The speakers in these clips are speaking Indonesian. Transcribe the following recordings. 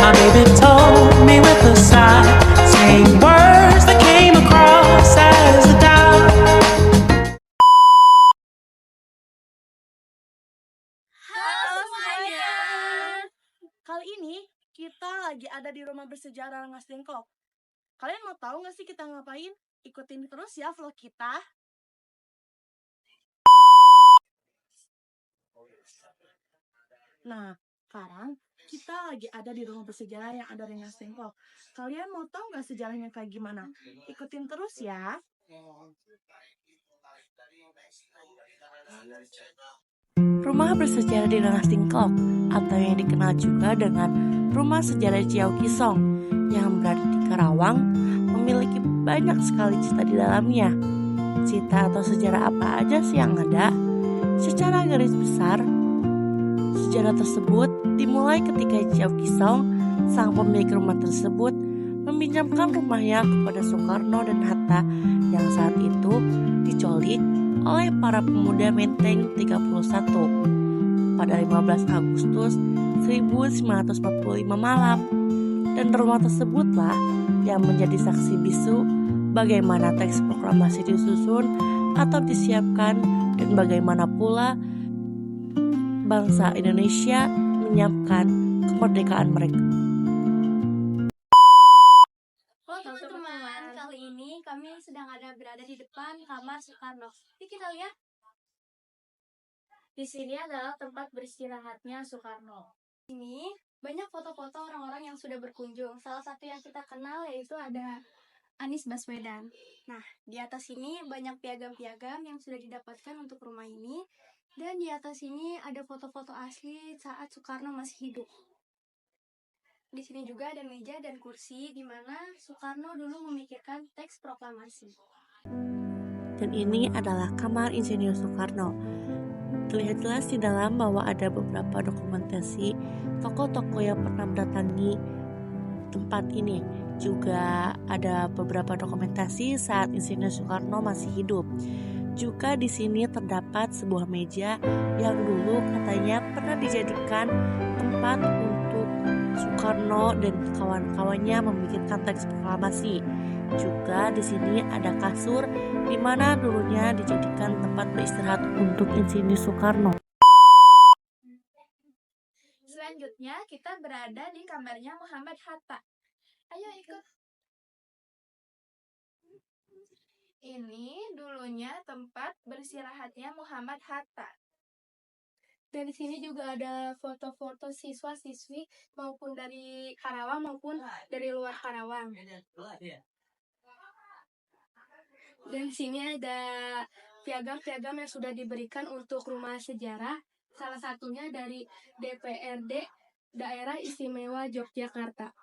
My baby told me with a sigh, saying words that came across as a doubt. Halo semuanya. Kali ini kita lagi ada di rumah bersejarah Rengas Dengklok. Kalian mau tahu nggak sih kita ngapain? Ikutin terus ya vlog kita. Nah, sekarang kita lagi ada di rumah bersejarah yang ada Rengas Dengklok. Kalian mau tahu nggak sejarahnya kayak gimana? Ikutin terus ya. Rumah bersejarah di Rengas Dengklok atau yang dikenal juga dengan Rumah Sejarah Ciao Kisong yang berada di Karawang memiliki banyak sekali cerita di dalamnya. Cerita atau sejarah apa aja sih yang ada? Secara garis besar, sejarah tersebut dimulai ketika Ciao Kisong, sang pemilik rumah tersebut, meminjamkan rumahnya kepada Soekarno dan Hatta yang saat itu diculik oleh para pemuda Menteng 31 pada 15 Agustus 1945 malam. Dan rumah tersebutlah yang menjadi saksi bisu bagaimana teks proklamasi disusun atau disiapkan dan bagaimana pula bangsa Indonesia menyiapkan kemerdekaan mereka. Halo teman-teman, kali ini kami sedang berada di depan kamar Soekarno. Yuk kita lihat. Di sini adalah tempat beristirahatnya Soekarno. Ini banyak foto-foto orang-orang yang sudah berkunjung. Salah satu yang kita kenal yaitu ada Anies Baswedan. Nah, di atas ini banyak piagam-piagam yang sudah didapatkan untuk rumah ini. Dan di atas ini ada foto-foto asli saat Soekarno masih hidup. Di sini juga ada meja dan kursi di mana Soekarno dulu memikirkan teks proklamasi. Dan ini adalah kamar Insinyur Soekarno. Terlihat jelas di dalam bahwa ada beberapa dokumentasi tokoh-tokoh yang pernah mendatangi tempat ini. Juga ada beberapa dokumentasi saat Insinyur Soekarno masih hidup. Juga di sini terdapat sebuah meja yang dulu katanya pernah dijadikan tempat untuk Soekarno dan kawan-kawannya memikirkan teks proklamasi. Juga di sini ada kasur di mana dulunya dijadikan tempat beristirahat untuk Insinyur Soekarno. Selanjutnya kita berada di kamarnya Muhammad Hatta. Ayo ikut. Ini dulunya tempat beristirahatnya Muhammad Hatta. Dan di sini juga ada foto-foto siswa-siswi maupun dari Karawang maupun dari luar Karawang. Dan di sini ada piagam-piagam yang sudah diberikan untuk rumah sejarah. Salah satunya dari DPRD Daerah Istimewa Yogyakarta.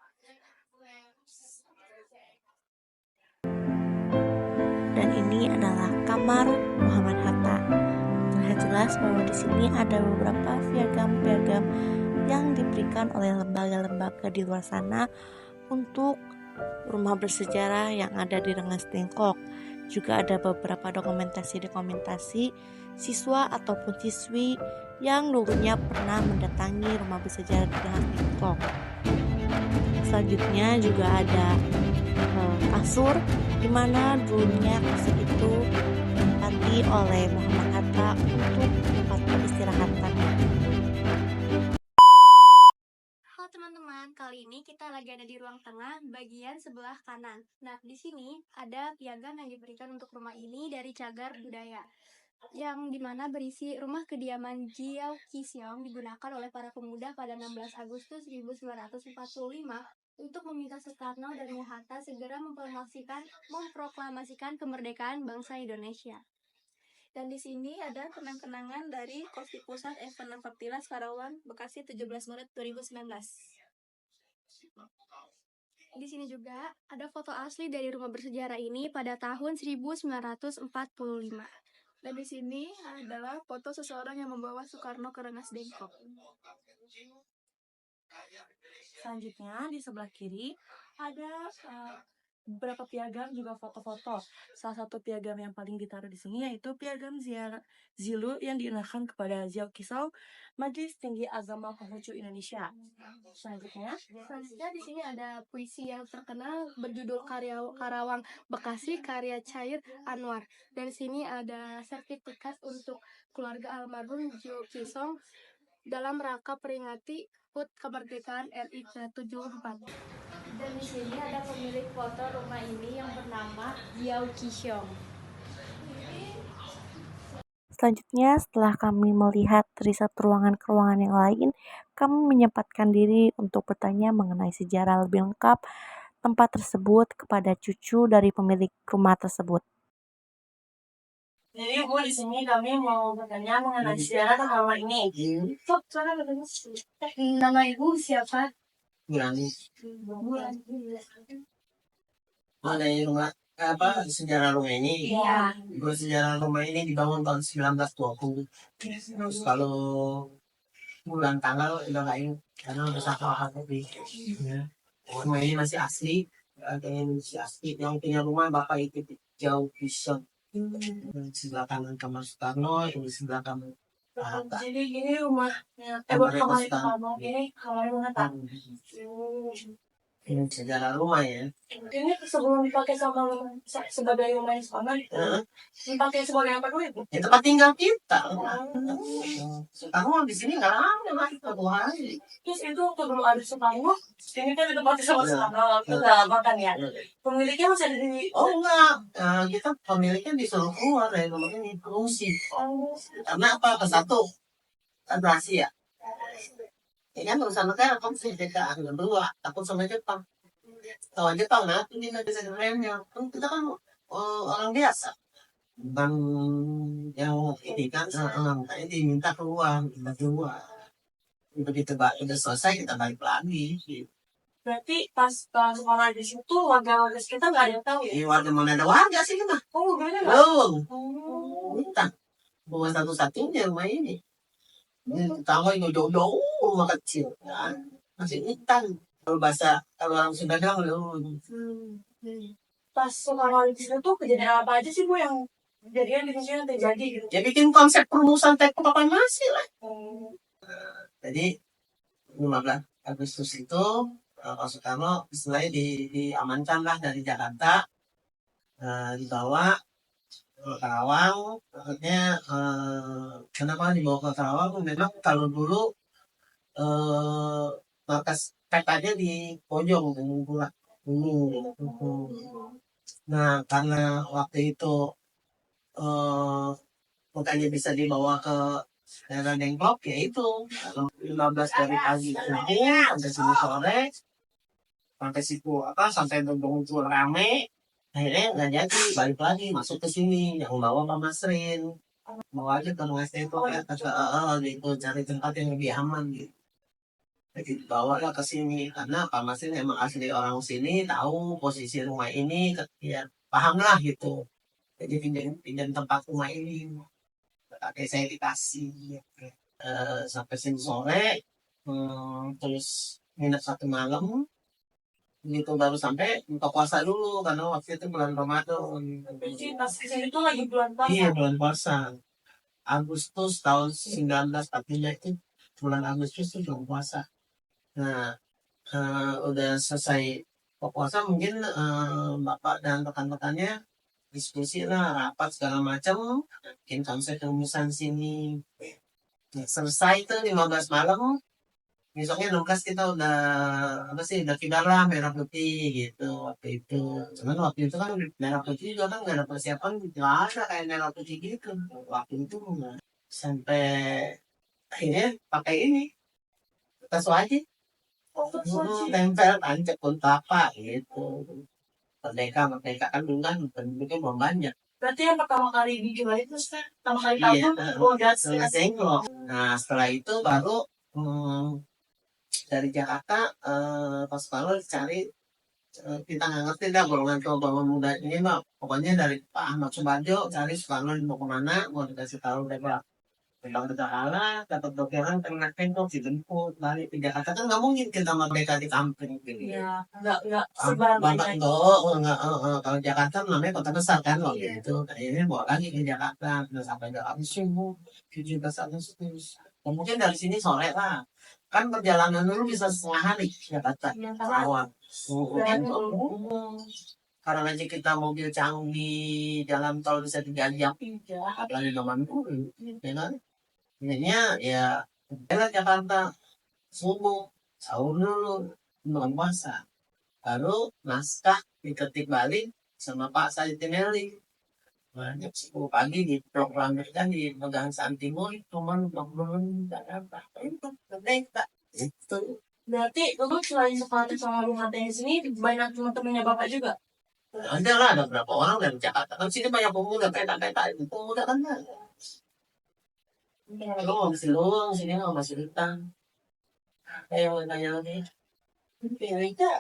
Dan ini adalah kamar Muhammad Hatta. Terlihat jelas bahwa di sini ada beberapa piagam-piagam yang diberikan oleh lembaga-lembaga di luar sana untuk rumah bersejarah yang ada di Rengas Dengklok. Juga ada beberapa dokumentasi siswa ataupun siswi yang dulunya pernah mendatangi rumah bersejarah di Rengas Dengklok. Selanjutnya juga ada kasur di mana dulunya kasur itu ditempati oleh Muhammad Hatta untuk tempat peristirahatannya. Halo teman-teman, kali ini kita lagi ada di ruang tengah bagian sebelah kanan. Nah, di sini ada piagam yang diberikan untuk rumah ini dari Cagar Budaya, yang dimana berisi rumah kediaman Ciao Kisong digunakan oleh para pemuda pada 16 Agustus 1945 untuk meminta Soekarno dan Hatta segera memproklamasikan kemerdekaan bangsa Indonesia. Dan di sini ada kenang-kenangan dari Kosti Pusat Event 14 Karawang, Bekasi 17 Maret 2019. Di sini juga ada foto asli dari rumah bersejarah ini pada tahun 1945. Dan di sini adalah foto seseorang yang membawa Soekarno ke Rengas Dengklok. Selanjutnya di sebelah kiri ada beberapa piagam juga foto-foto. Salah satu piagam yang paling ditaruh di sini yaitu piagam Zilu yang dikenalkan kepada Ziao Kisau, Majelis Tinggi Agama Konghucu Indonesia. Selanjutnya, Selanjutnya di sini ada puisi yang terkenal berjudul Karawang Bekasi karya Chair Anwar. Dan di sini ada sertifikat untuk keluarga almarhum Jio Kisong dalam rangka peringati HUT kemerdekaan RI ke-74. Dan di sini ada pemilik foto rumah ini yang bernama Yao Kisyong. selanjutnya setelah kami melihat riset ruangan ke ruangan yang lain, kami menyempatkan diri untuk bertanya mengenai sejarah lebih lengkap tempat tersebut kepada cucu dari pemilik rumah tersebut. Jadi Bu, di sini kami mau bertanya mengenai sejarah rumah ini. Nama ibu siapa? Bulani. Bulan. Mengenai rumah sejarah rumah ini. Iya. Sejarah rumah ini dibangun tahun 1920. Terus kalau bulan tanggal udah nggak ingat karena udah satu lebih. Ya. Rumah ini masih asli. Ada yang masih asli. Yang punya rumah bapak itu jauh bisa. Sebelah kanan kamar Soekarno, di sebelah kanan. Jadi ini rumahnya, kamar Soekarno ini kamar mengetap. Ini sejarah rumah ya. Ini sebelum dipakai sebagai rumah Soekarno, dipakai sebagai apa dulu? Ya tempat tinggal kita. Soekarno di sini nggak ada lagi satu hari. Terus itu waktu dulu ada Soekarno, ini kan ditempati sama Soekarno, kita makan ya. Pemiliknya masih ada di. Oh enggak, kita pemiliknya disuruh keluar dari rumah ini pengungsi. Karena apa? Ke satu kan rahasia. Ya kan urusan negara kan sih kita kedua takut sama Jepang. Tahu Jepang nah ini nggak bisa remnya. Kan kita kan orang biasa. Bukan yang ini kan ini diminta keluar, kita keluar. Begitu udah selesai kita balik lagi. Berarti pas sekolah di situ warga-warga sekitar nggak ada yang tahu ya? Iya warga mana ada warga sih kita? Oh, gimana nggak? Belum. Entah. Bukan satu-satunya rumah ini. Ini pertama itu jauh-jauh rumah kecil kan. Masih hutan. Kalau orang Sunda bilang Pas Soekarno di situ tuh kejadian apa aja sih Bu yang kejadian di sini yang terjadi gitu? ya bikin konsep perumusan teko papan nasi lah. Jadi 15 Agustus itu Pak Soekarno istilahnya diamankan lah dari Jakarta, dibawa ke Karawang. Maksudnya kenapa dibawa ke Karawang? Memang kalau dulu markas petanya di pojok pula dulu. Nah karena waktu itu makanya bisa dibawa ke daerah Dengklok ya itu 15 dari pagi sampai sini sore sampai situ sampai betul rame akhirnya nggak jadi balik lagi masuk ke sini yang bawa Pak Masrin bawa aja ke Mas itu kata itu cari tempat yang lebih aman gitu jadi bawa lah ke sini karena Pak Masrin emang asli orang sini tahu posisi rumah ini ya paham lah gitu jadi pinjam tempat rumah ini pakai saya dikasih sampai sini sore terus nginep satu malam itu baru sampai buka puasa dulu karena waktu itu bulan Ramadan. Jadi pas kesini tuh lagi bulan puasa. Iya bulan puasa. Agustus tahun 1945 itu bulan Agustus itu bulan puasa. Nah udah selesai puasa mungkin bapak dan rekan-rekannya diskusi lah rapat segala macam bikin konsep rumusan sini. Nah, selesai itu 15 malam besoknya 16 kita udah kibar lah merah putih gitu waktu itu cuman waktu itu kan merah putih juga kan nggak ada persiapan nggak ada kayak merah putih gitu waktu itu nggak sampai akhirnya pakai ini kertas wajib tempel tancap pun apa gitu merdeka kan dulu kan bentuknya belum banyak. Berarti yang pertama kali dijual itu pertama kali tahu nah setelah itu baru dari Jakarta pas kalau cari kita nggak ngerti dah golongan muda ini mah pokoknya dari Pak Ahmad Subarjo cari Soekarno mau kemana mau dikasih tahu deh Pak Tentang berhala, dapat bocoran kena tembok dijemput balik ke Jakarta kan nggak mungkin kita merdeka di kampung gitu. Ya, nggak Bapak enggak, kalau Jakarta namanya kota besar kan waktu itu. Akhirnya bawa lagi ke Jakarta, terus sampai ke Subuh, 17 Agustus. Dan mungkin dari sini sore lah. Kan perjalanan dulu bisa setengah hari Jakarta. Awal. Karena aja kita mobil canggih, jalan tol bisa 3 jam. Apalagi zaman dulu, ya kan? Intinya ya, jalan Jakarta, subuh, sahur dulu, bulan puasa. Baru naskah diketik balik sama Pak Said Tinelli. Banyak 10 pagi di program kerja di Megang Santimur cuman 40 menit apa itu merdeka itu. Berarti Bapak selain sekolah sama rumah di sini banyak teman-temannya Bapak juga. Ada lah, ada berapa orang dari Jakarta kan sini banyak pemuda peta-peta itu pemuda kan ada. Lu masih luang sini lu masih hutang. Ayo tanya lagi. Pilihnya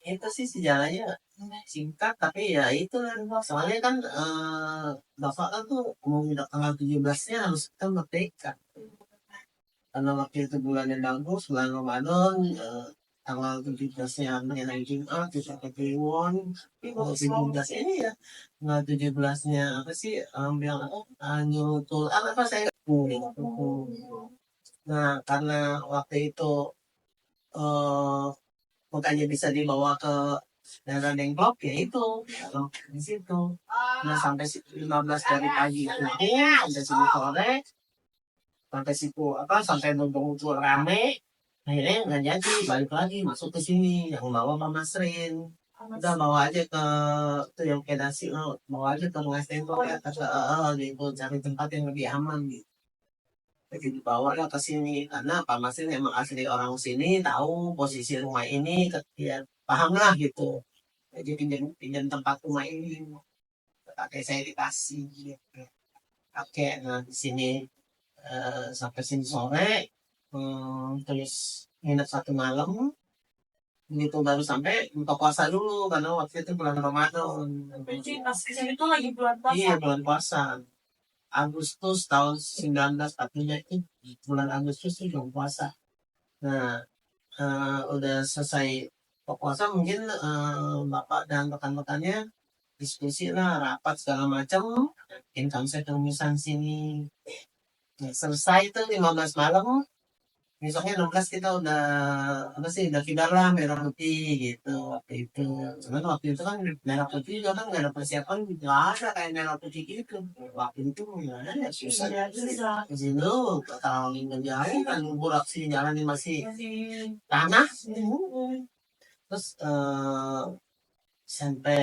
itu sih sejarahnya singkat tapi ya itu lah soalnya kan bapak kan tuh mau tanggal 17-nya harus kita merdeka karena waktu itu bulan yang bagus bulan Ramadan tanggal 17-nya hari Jumat bisa ke Kliwon 17 ini ya tanggal 17-nya apa sih bilang nyurutul apa saya nah karena waktu itu makanya bisa dibawa ke daerah Dengklok ya itu di situ. Nah sampai 15 dari pagi sampai sini sore sampai situ sampai nunggu rame akhirnya nggak jadi balik lagi masuk ke sini yang bawa Pak Masrin udah bawa aja ke itu yang kedasi bawa aja ke Mas Dengklok ya kata gitu cari tempat yang lebih aman gitu. Jadi dibawa lah ke sini karena Pak Masrin emang asli orang sini tahu posisi rumah ini ya paham lah gitu jadi pinjam tempat rumah ini pakai saya dikasih gitu. Oke nah di sini sampai sini sore terus nginep 1 malam itu baru sampai buka puasa dulu karena waktu itu bulan Ramadan. Berarti pas kesini tuh lagi bulan puasa. Iya bulan puasa Agustus tahun 19 artinya itu bulan Agustus itu bulan puasa. Nah udah selesai puasa mungkin bapak dan rekan-rekannya diskusi lah rapat segala macam income settlement sini nah, selesai itu 15 malam besoknya 16 kita udah apa sih udah kidar lah merah putih gitu waktu itu cuman waktu itu kan merah putih juga kan nggak ada persiapan nggak ada kayak merah putih gitu waktu itu nggak ada ya susah di sini kalau ingin jauh kan burak sih jalan ini masih tanah terus sampai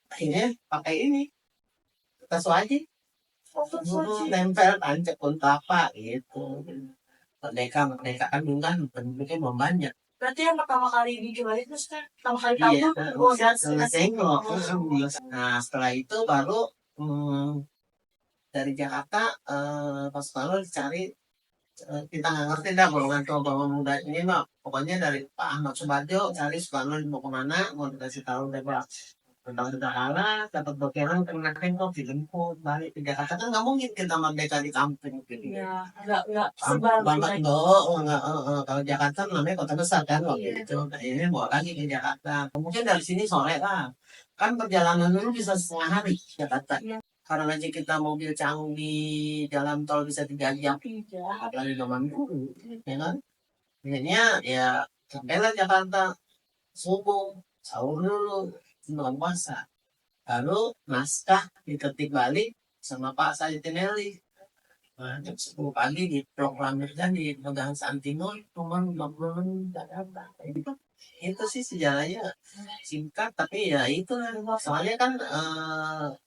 akhirnya pakai ini tas wajib dulu nempel tancap untuk apa gitu merdeka kan dulu kan bentuknya belum banyak. Berarti yang pertama kali dijual itu kan pertama kali tahu Iya, udah tengok. Nah setelah itu baru dari Jakarta pas lalu cari kita nggak ngerti dah golongan tua golongan muda ini mah pokoknya dari Pak Ahmad Subarjo cari Soekarno mau kemana mau dikasih tahu deh Pak tentang berhala dapat bocoran kena tembok dijemput balik ke Jakarta kan nggak mungkin kita merdeka di kampung gitu ya nggak Bapak enggak kalau Jakarta namanya kota besar kan waktu itu akhirnya bawa lagi ke Jakarta mungkin dari sini sore lah kan perjalanan dulu bisa setengah hari Jakarta karena aja kita mobil canggih jalan tol bisa 3 jam apalagi zaman dulu ya kan akhirnya ya sampailah Jakarta subuh sahur dulu bulan puasa baru naskah diketik balik sama Pak Said Tinelli jam 10 pagi di program kerja di Megang Santimur cuma 50 menit apa itu sih sejarahnya singkat tapi ya itu lah soalnya kan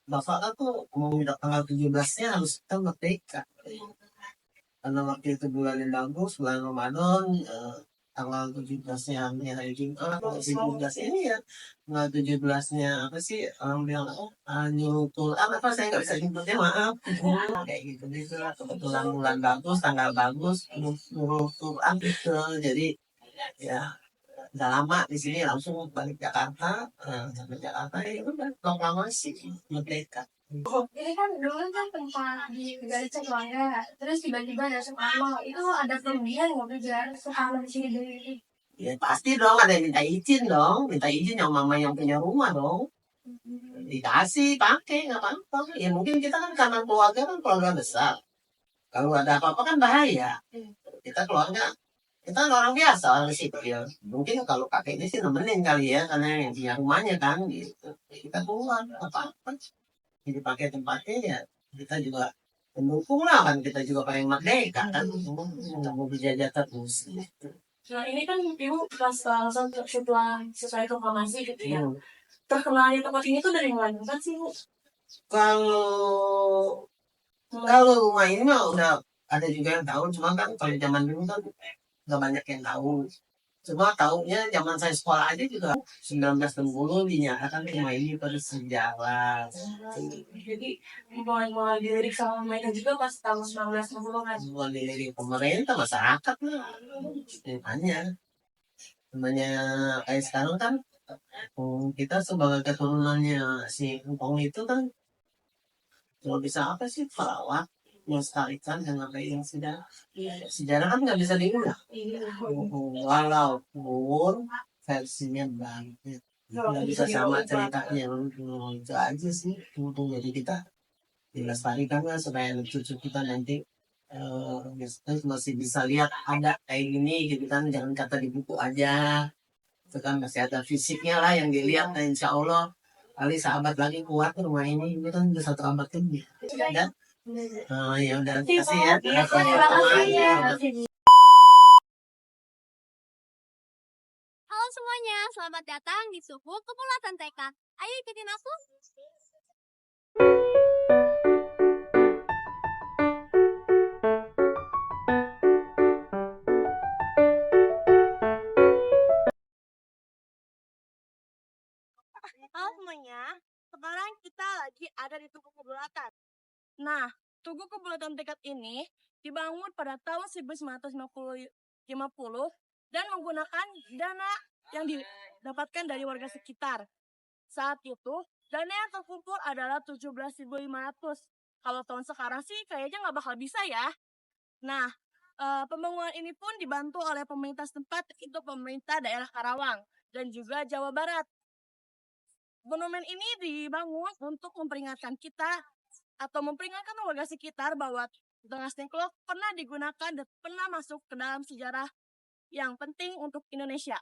bapak kan tuh mau tanggal 17-nya harus kita merdeka karena waktu itu bulan yang bagus bulan Ramadan tanggal 17-nya hari Jumat 17 ini ya tanggal 17-nya apa sih bilang nyurutul apa saya nggak bisa nyebutnya maaf kayak gitu lah kebetulan bulan bagus tanggal bagus nyurutul gitu jadi ya udah lama di sini langsung balik Jakarta sampai Jakarta ya udah proklamasi merdeka Ini kan dulu kan tempat di negara Cekuangga, terus tiba-tiba ada Soekarno. Itu ada kelebihan nggak biar Soekarno di sini dulu? Ya pasti dong ada yang minta izin yang mama yang punya rumah dong. Dikasih, pakai, nggak apa-apa. Ya mungkin kita kan karena keluarga kan keluarga besar. Kalau ada apa-apa kan bahaya. Kita keluarga, kita kan orang biasa, orang sipil. Mungkin kalau kakek ini sih nemenin kali ya, karena yang punya rumahnya kan gitu. Kita keluar, apa-apa. Jadi pakai tempatnya ya, kita juga mendukung lah kan, kita juga pengen merdeka kan. Nggak mau dijajah terus. Nah ini kan ibu pas setelah selesai proklamasi gitu ya. Hmm. Terkenalnya tempat ini tuh dari mana kan sih bu? Kalau kalau rumah ini mah udah ada juga yang tahu, cuma kan kalau zaman dulu kan nggak banyak yang tahu. Cuma tahunya zaman saya sekolah aja juga 1960 dinyatakan rumah ini bersejarah. Jadi mulai dilirik sama mereka juga pas tahun 1960 kan. Semua dari pemerintah, masyarakat lah. Namanya kayak sekarang kan kita sebagai keturunannya si Engkong itu kan kalau bisa apa sih perawat melestarikan dan apa yang sejarah kan nggak bisa diubah walaupun versinya banyak nggak bisa sama ceritanya itu aja sih jadi kita dilestarikan lah supaya cucu kita nanti masih bisa lihat ada kayak gini gitu kan, jangan kata di buku aja itu kan masih ada fisiknya lah yang dilihat. Nah, insya Allah kali sahabat lagi kuat rumah ini kan udah 1 abad lebih dan ya udah kasih ya. Terima kasih ya. Halo semuanya, selamat datang di suku Kepulauan Tekad. Ayo ikutin aku. Halo semuanya, sekarang kita lagi ada di Tugu Kebulatan. Nah, Tugu Kebulatan Tekad ini dibangun pada tahun 1950 dan menggunakan dana yang didapatkan dari warga sekitar. Saat itu, dana yang terkumpul adalah 17.500. Kalau tahun sekarang sih kayaknya nggak bakal bisa ya. Nah, pembangunan ini pun dibantu oleh pemerintah setempat, itu pemerintah daerah Karawang dan juga Jawa Barat. Monumen ini dibangun untuk memperingatkan kita atau memperingatkan warga sekitar bahwa Rengas Dengklok pernah digunakan dan pernah masuk ke dalam sejarah yang penting untuk Indonesia.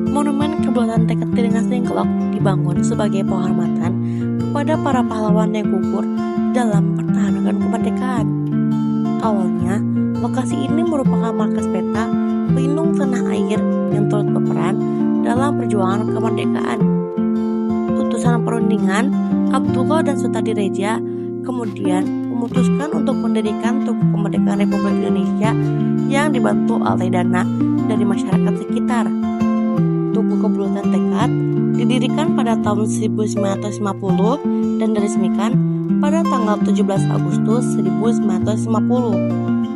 Monumen Kebulatan Tekad di Rengas Dengklok dibangun sebagai penghormatan kepada para pahlawan yang gugur dalam mempertahankan kemerdekaan. Awalnya, lokasi ini merupakan markas peta pelindung tanah air yang turut berperan dalam perjuangan kemerdekaan. Utusan perundingan Abdullah dan Sutadi Reja kemudian memutuskan untuk mendirikan Tugu Kemerdekaan Republik Indonesia yang dibantu oleh dana dari masyarakat sekitar. Tugu Kebulatan Tekad didirikan pada tahun 1950 dan diresmikan pada tanggal 17 Agustus 1950.